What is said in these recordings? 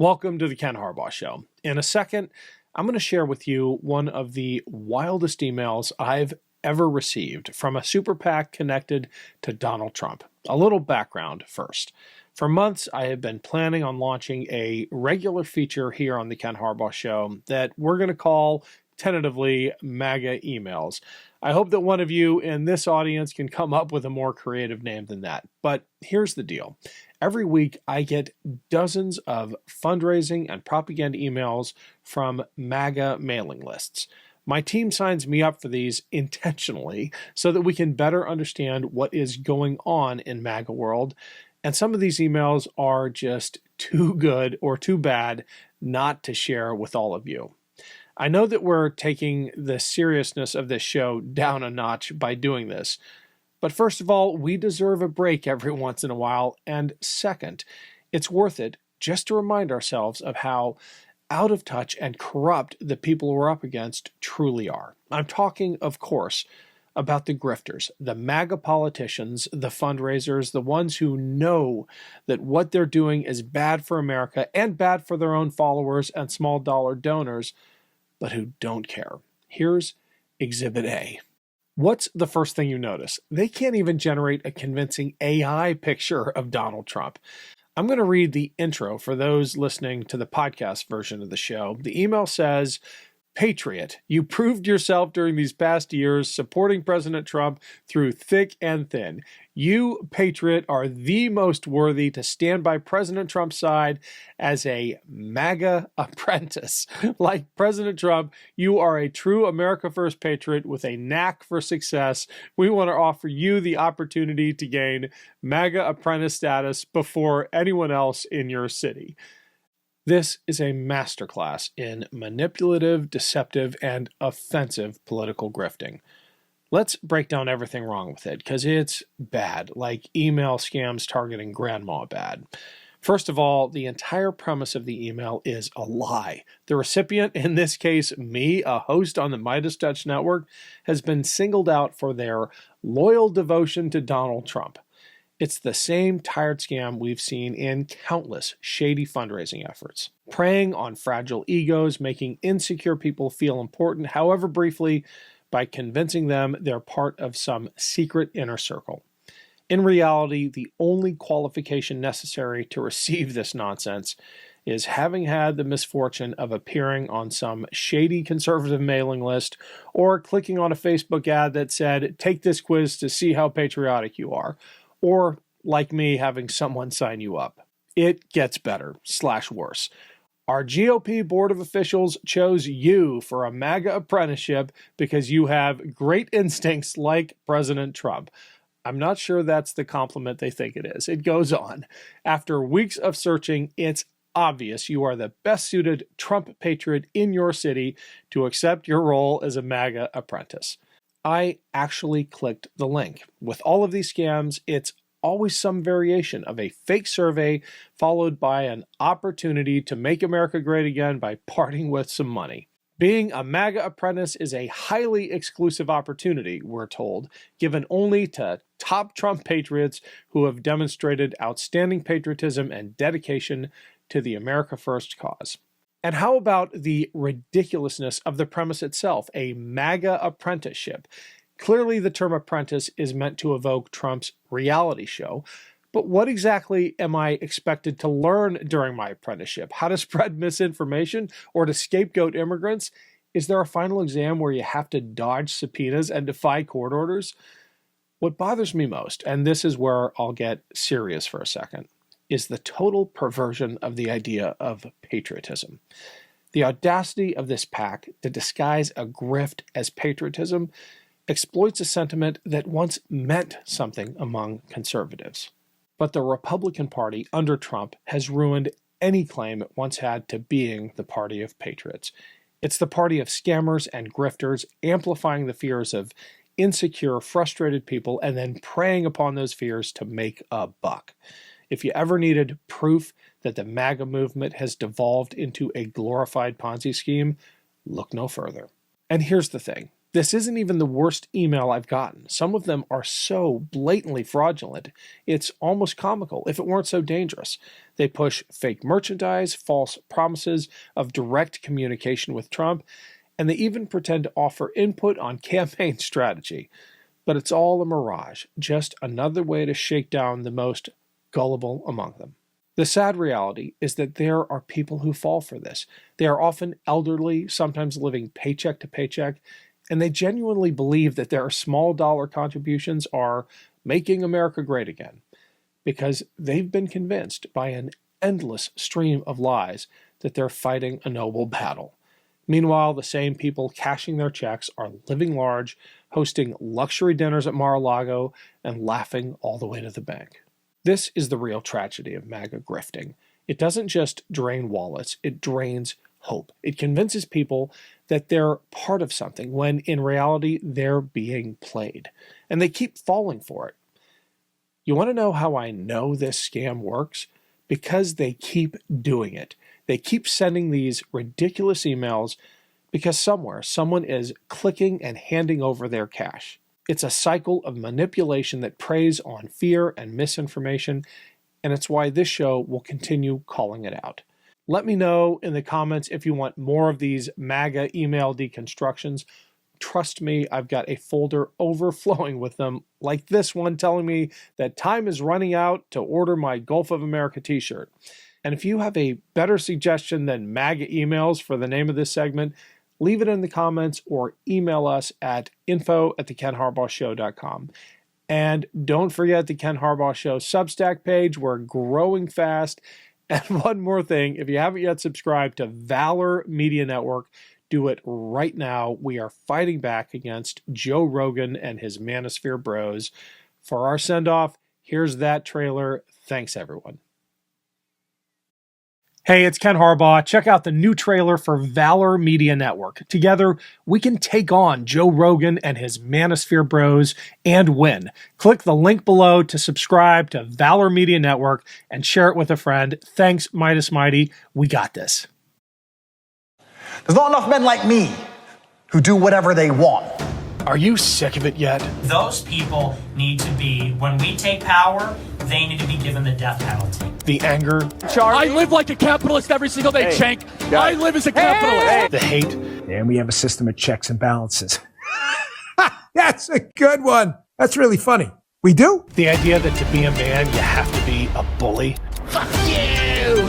Welcome to the Ken Harbaugh Show. In a second, I'm going to share with you one of the wildest emails I've ever received from a super PAC connected to Donald Trump. A little background first. For months, I have been planning on launching a regular feature here on the Ken Harbaugh Show that we're going to call tentatively MAGA emails. I hope that one of you in this audience can come up with a more creative name than that. But here's the deal. Every week, I get dozens of fundraising and propaganda emails from MAGA mailing lists. My team signs me up for these intentionally so that we can better understand what is going on in MAGA world. And some of these emails are just too good or too bad not to share with all of you. I know that we're taking the seriousness of this show down a notch by doing this. But first of all, we deserve a break every once in a while. And second, it's worth it just to remind ourselves of how out of touch and corrupt the people we're up against truly are. I'm talking, of course, about the grifters, the MAGA politicians, the fundraisers, the ones who know that what they're doing is bad for America and bad for their own followers and small dollar donors, but who don't care. Here's Exhibit A. What's the first thing you notice? They can't even generate a convincing AI picture of Donald Trump. I'm going to read the intro for those listening to the podcast version of the show. The email says, "Patriot, you proved yourself during these past years supporting President Trump through thick and thin. You, Patriot, are the most worthy to stand by President Trump's side as a MAGA apprentice. Like President Trump, you are a true America First patriot with a knack for success. We want to offer you the opportunity to gain MAGA apprentice status before anyone else in your city." This is a masterclass in manipulative, deceptive, and offensive political grifting. Let's break down everything wrong with it, because it's bad, like email scams targeting grandma bad. First of all, the entire premise of the email is a lie. The recipient, in this case me, a host on the Midas Touch Network, has been singled out for their loyal devotion to Donald Trump. It's the same tired scam we've seen in countless shady fundraising efforts, preying on fragile egos, making insecure people feel important, however briefly, by convincing them they're part of some secret inner circle. In reality, the only qualification necessary to receive this nonsense is having had the misfortune of appearing on some shady conservative mailing list or clicking on a Facebook ad that said, "Take this quiz to see how patriotic you are," or, like me, having someone sign you up. It gets better / worse. Our GOP Board of Officials chose you for a MAGA apprenticeship because you have great instincts like President Trump. I'm not sure that's the compliment they think it is. It goes on. After weeks of searching, it's obvious you are the best suited Trump patriot in your city to accept your role as a MAGA apprentice. I actually clicked the link. With all of these scams, it's always some variation of a fake survey followed by an opportunity to make America great again by parting with some money. Being a MAGA apprentice is a highly exclusive opportunity, we're told, given only to top Trump patriots who have demonstrated outstanding patriotism and dedication to the America First cause. And how about the ridiculousness of the premise itself, a MAGA apprenticeship? Clearly, the term apprentice is meant to evoke Trump's reality show. But what exactly am I expected to learn during my apprenticeship? How to spread misinformation or to scapegoat immigrants? Is there a final exam where you have to dodge subpoenas and defy court orders? What bothers me most, and this is where I'll get serious for a second, is the total perversion of the idea of patriotism. The audacity of this PAC to disguise a grift as patriotism exploits a sentiment that once meant something among conservatives. But the Republican Party under Trump has ruined any claim it once had to being the party of patriots. It's the party of scammers and grifters, amplifying the fears of insecure, frustrated people, and then preying upon those fears to make a buck. If you ever needed proof that the MAGA movement has devolved into a glorified Ponzi scheme, look no further. And here's the thing. This isn't even the worst email I've gotten. Some of them are so blatantly fraudulent, it's almost comical if it weren't so dangerous. They push fake merchandise, false promises of direct communication with Trump, and they even pretend to offer input on campaign strategy. But it's all a mirage, just another way to shake down the most gullible among them. The sad reality is that there are people who fall for this. They are often elderly, sometimes living paycheck to paycheck, and they genuinely believe that their small dollar contributions are making America great again, because they've been convinced by an endless stream of lies that they're fighting a noble battle. Meanwhile, the same people cashing their checks are living large, hosting luxury dinners at Mar-a-Lago, and laughing all the way to the bank. This is the real tragedy of MAGA grifting. It doesn't just drain wallets, it drains hope. It convinces people that they're part of something when in reality they're being played. And they keep falling for it. You want to know how I know this scam works? Because they keep doing it. They keep sending these ridiculous emails because somewhere someone is clicking and handing over their cash. It's a cycle of manipulation that preys on fear and misinformation, and it's why this show will continue calling it out. Let me know in the comments if you want more of these MAGA email deconstructions. Trust me, I've got a folder overflowing with them, like this one telling me that time is running out to order my Gulf of America t-shirt. And if you have a better suggestion than MAGA emails for the name of this segment, leave it in the comments or email us at info@thekenharbaughshow.com. And don't forget the Ken Harbaugh Show Substack page. We're growing fast. And one more thing, if you haven't yet subscribed to Valor Media Network, do it right now. We are fighting back against Joe Rogan and his Manosphere bros. For our send-off, here's that trailer. Thanks, everyone. Hey, it's Ken Harbaugh. Check out the new trailer for Valor Media Network. Together, we can take on Joe Rogan and his Manosphere bros and win. Click the link below to subscribe to Valor Media Network and share it with a friend. Thanks, Midas Mighty. We got this. There's not enough men like me who do whatever they want. Are you sick of it yet? Those people need to be, when we take power, they need to be given the death penalty. The anger. I live like a capitalist every single day, Cenk. I live as a capitalist. The hate. And we have a system of checks and balances. That's a good one. That's really funny. We do? The idea that to be a man, you have to be a bully. Fuck you!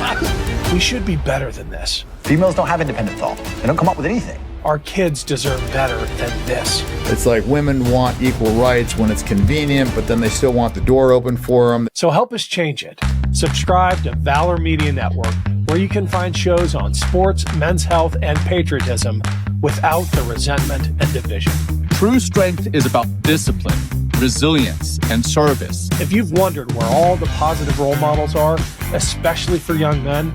We should be better than this. Females don't have independent thought. They don't come up with anything. Our kids deserve better than this. It's like women want equal rights when it's convenient, but then they still want the door open for them. So help us change it. Subscribe to Valor Media Network, where you can find shows on sports, men's health, and patriotism without the resentment and division. True strength is about discipline, resilience, and service. If you've wondered where all the positive role models are, especially for young men,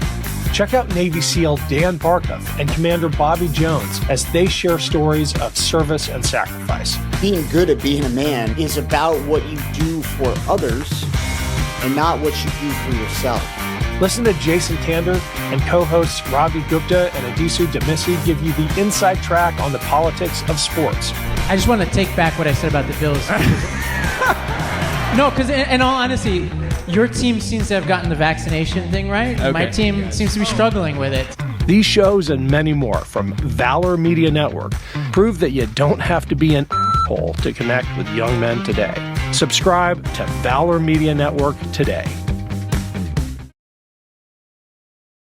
check out Navy SEAL Dan Barkoff and Commander Bobby Jones as they share stories of service and sacrifice. Being good at being a man is about what you do for others and not what you do for yourself. Listen to Jason Tander and co-hosts Ravi Gupta and Adisu Demisi give you the inside track on the politics of sports. I just want to take back what I said about the Bills. No, because in all honesty, your team seems to have gotten the vaccination thing right. Okay. My team seems to be struggling with it. These shows and many more from Valor Media Network prove that you don't have to be an asshole to connect with young men today. Subscribe to Valor Media Network today.